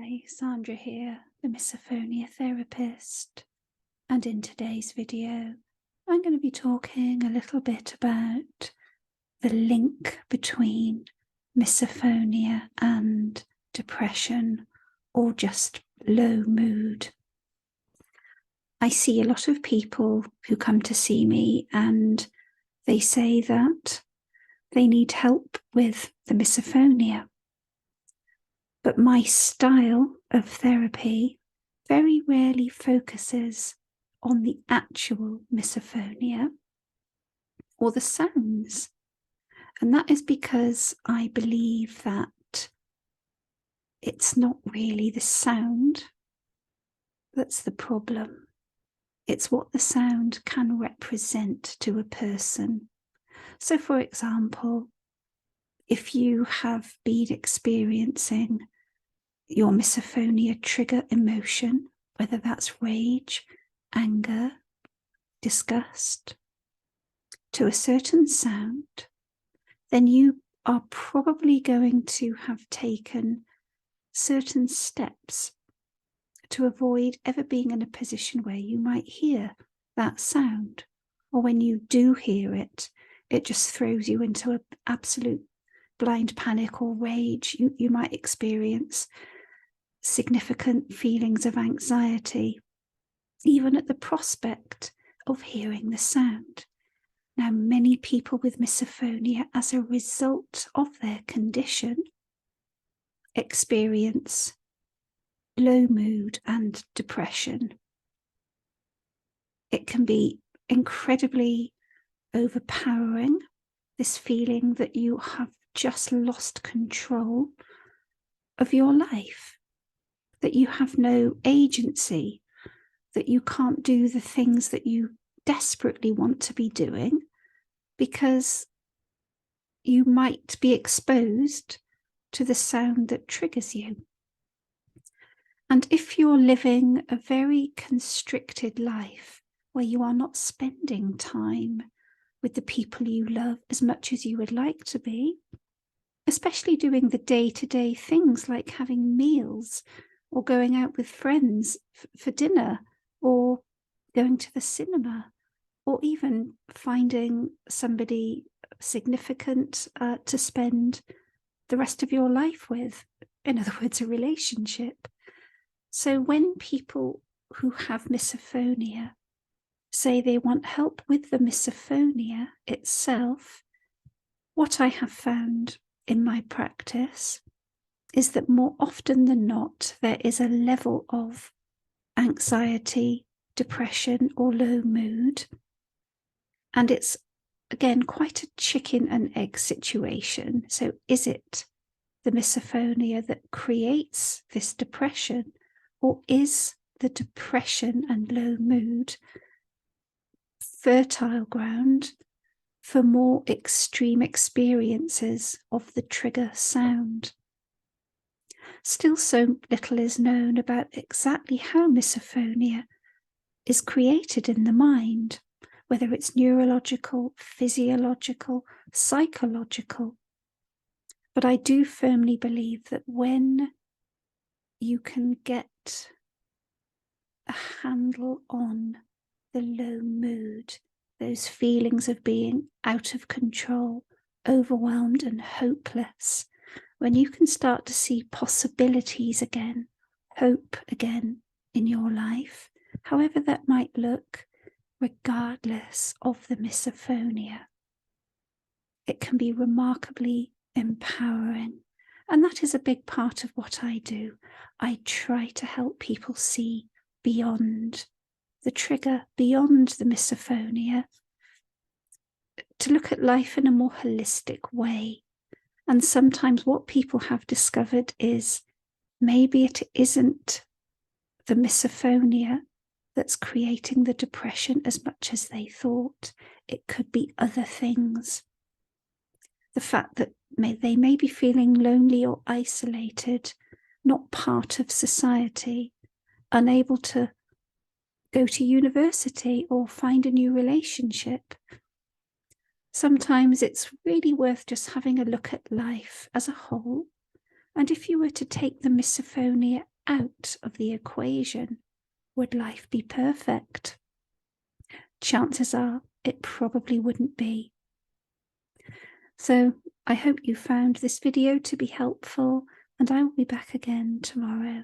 Hi, Sandra here, the Misophonia therapist, and in today's video I'm going to be talking a little bit about the link between misophonia and depression or just low mood. I see a lot of people who come to see me and they say that they need help with the misophonia. But my style of therapy very rarely focuses on the actual misophonia or the sounds. And that is because I believe that it's not really the sound that's the problem. It's what the sound can represent to a person. So, for example, if you have been experiencing your misophonia trigger emotion, whether that's rage, anger, disgust, to a certain sound, then you are probably going to have taken certain steps to avoid ever being in a position where you might hear that sound. Or when you do hear it, it just throws you into an absolute blind panic or rage. You might experience significant feelings of anxiety, even at the prospect of hearing the sound. Now, many people with misophonia, as a result of their condition, experience low mood and depression. It can be incredibly overpowering, this feeling that you have just lost control of your life, that you have no agency, that you can't do the things that you desperately want to be doing because you might be exposed to the sound that triggers you. And if you're living a very constricted life where you are not spending time with the people you love as much as you would like to be, especially doing the day-to-day things like having meals or going out with friends for dinner or going to the cinema, or even finding somebody significant to spend the rest of your life with, in other words, a relationship. So when people who have misophonia say they want help with the misophonia itself, what I have found in my practice is that more often than not, there is a level of anxiety, depression, or low mood. And it's, again, quite a chicken and egg situation. So is it the misophonia that creates this depression, or is the depression and low mood fertile ground for more extreme experiences of the trigger sound? Still, so little is known about exactly how misophonia is created in the mind, whether it's neurological, physiological, psychological. But I do firmly believe that when you can get a handle on the low mood, those feelings of being out of control, overwhelmed and hopeless, when you can start to see possibilities again, hope again in your life, however that might look, regardless of the misophonia, it can be remarkably empowering. And that is a big part of what I do. I try to help people see beyond the trigger, beyond the misophonia, to look at life in a more holistic way. And sometimes what people have discovered is maybe it isn't the misophonia that's creating the depression as much as they thought. It could be other things. The fact that they may be feeling lonely or isolated, not part of society, unable to go to university or find a new relationship. Sometimes it's really worth just having a look at life as a whole. And if you were to take the misophonia out of the equation, would life be perfect? Chances are it probably wouldn't be. So I hope you found this video to be helpful, and I will be back again tomorrow.